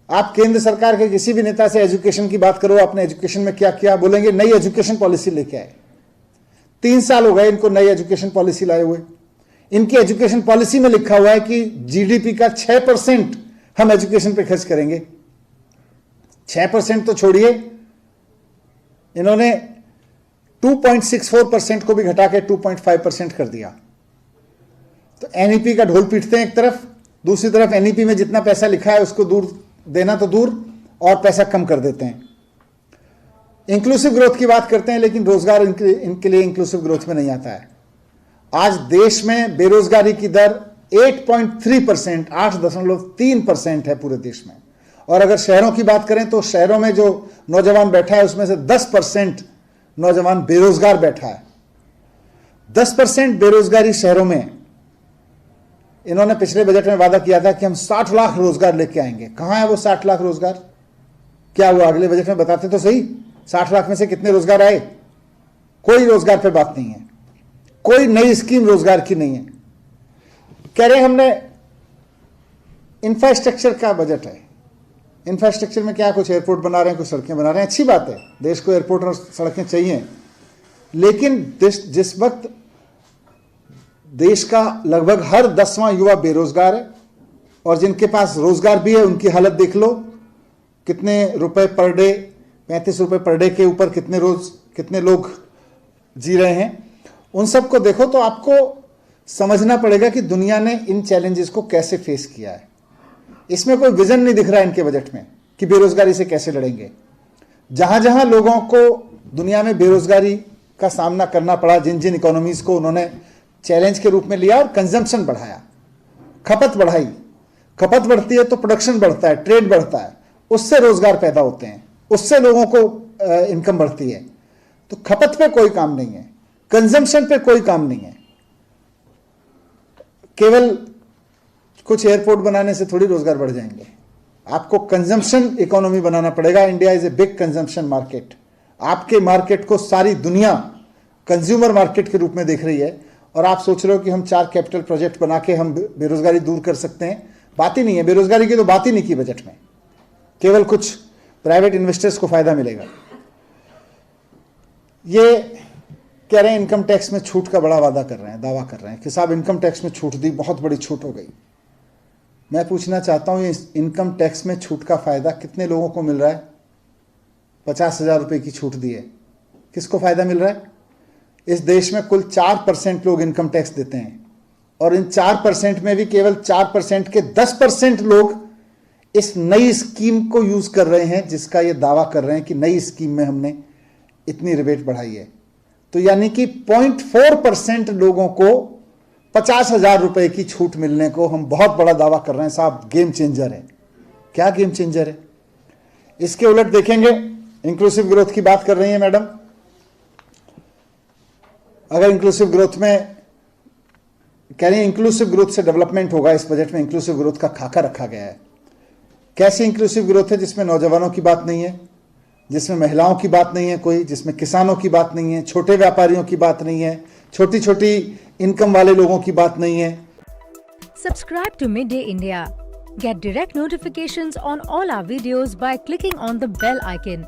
आप केंद्र सरकार के किसी भी नेता से एजुकेशन की बात करो, आपने एजुकेशन में क्या किया, बोलेंगे नई एजुकेशन पॉलिसी लेके आए। 3 साल हो गए इनको नई एजुकेशन पॉलिसी लाए हुए। इनकी एजुकेशन पॉलिसी में लिखा हुआ है कि जीडीपी का 6% हम एजुकेशन पे खर्च करेंगे। 6% तो छोड़िए, इन्होंने 2.64% को भी घटा के 2.5% कर दिया। तो एनईपी का ढोल पीटते हैं एक तरफ, दूसरी तरफ एनईपी में जितना पैसा लिखा है उसको दूर देना तो दूर, और पैसा कम कर देते हैं। इंक्लूसिव ग्रोथ की बात करते हैं, लेकिन रोजगार इनके लिए इंक्लूसिव ग्रोथ में नहीं आता है। आज देश में बेरोजगारी की दर 8.3%, 8.3% है पूरे देश में। और अगर शहरों की बात करें तो शहरों में जो नौजवान बैठा है उसमें से 10% नौजवान बेरोजगार बैठा है। 10% बेरोजगारी शहरों में। इन्होंने पिछले बजट में वादा किया था कि हम 60 लाख रोजगार लेके आएंगे। कहां है वो 60 लाख रोजगार? क्या हुआ? अगले बजट में बताते तो सही। 60 लाख में से कितने रोजगार आए? कोई रोजगार पे बात नहीं है, कोई नई स्कीम रोजगार की नहीं है। कह रहे हमने इंफ्रास्ट्रक्चर का बजट है। इंफ्रास्ट्रक्चर में क्या, कुछ एयरपोर्ट बना रहे हैं, कुछ सड़कें बना रहे हैं, अच्छी बात है, देश को एयरपोर्ट और सड़कें चाहिए। लेकिन जिस वक्त देश का लगभग हर 10वां युवा बेरोजगार है, और जिनके पास रोजगार भी है उनकी हालत देख लो, कितने रुपए पर डे, 35 रुपए पर डे के ऊपर कितने लोग जी रहे हैं, उन सब को देखो तो आपको समझना पड़ेगा कि दुनिया ने इन चैलेंजेस को कैसे फेस किया है। इसमें कोई विजन नहीं दिख रहा है इनके बजट में कि बेरोजगारी से कैसे लड़ेंगे। जहां जहां लोगों को दुनिया में बेरोजगारी का सामना करना पड़ा, जिन जिन इकोनॉमीज को उन्होंने चैलेंज के रूप में लिया और कंजम्पशन बढ़ाया, खपत बढ़ाई। खपत बढ़ती है तो प्रोडक्शन बढ़ता है, ट्रेड बढ़ता है, उससे रोजगार पैदा होते हैं, उससे लोगों को इनकम बढ़ती है। तो खपत पे कोई काम नहीं है, कंजम्पशन पे कोई काम नहीं है। केवल कुछ एयरपोर्ट बनाने से थोड़ी रोजगार बढ़ जाएंगे, आपको कंजम्पशन इकोनॉमी बनाना पड़ेगा। India is a big consumption market. आपके मार्केट को सारी दुनिया कंज्यूमर मार्केट के रूप में देख रही है, और आप सोच रहे हो कि हम 4 कैपिटल प्रोजेक्ट बना के हम बेरोजगारी दूर कर सकते हैं। बात ही नहीं है, बेरोजगारी की तो बात ही नहीं की बजट में। केवल कुछ प्राइवेट इन्वेस्टर्स को फायदा मिलेगा। ये कह रहे हैं इनकम टैक्स में छूट का बड़ा वादा कर रहे हैं, दावा कर रहे हैं कि साहब इनकम टैक्स में छूट दी, बहुत बड़ी छूट हो गई। मैं पूछना चाहता हूं, ये इनकम टैक्स में छूट का फायदा कितने लोगों को मिल रहा है? 50,000 रुपए की छूट दी है, किसको फायदा मिल रहा है? इस देश में कुल 4% लोग इनकम टैक्स देते हैं, और इन 4% में भी केवल 4% के 10% लोग इस नई स्कीम को यूज कर रहे हैं, जिसका ये दावा कर रहे हैं कि नई स्कीम में हमने इतनी रिबेट बढ़ाई है। तो यानी कि 0.4% लोगों को 50,000 रुपए की छूट मिलने को हम बहुत बड़ा दावा कर रहे हैं। साहब गेम चेंजर है। क्या गेम चेंजर है? इसके उलट देखेंगे, इंक्लूसिव ग्रोथ की बात कर रही है मैडम। अगर इंक्लूसिव ग्रोथ में कह रही है इंक्लूसिव ग्रोथ से डेवलपमेंट होगा, इस बजट में इंक्लूसिव ग्रोथ का खाका रखा गया है। कैसी इंक्लूसिव ग्रोथ है? जिसमें नौजवानों की बात नहीं है, जिसमें महिलाओं की बात नहीं है कोई, जिसमें किसानों की बात नहीं है, छोटे व्यापारियों की बात नहीं है, छोटी छोटी इनकम वाले लोगों की बात नहीं है। Subscribe to Midday India. Get direct notifications on all our videos by clicking on the bell icon.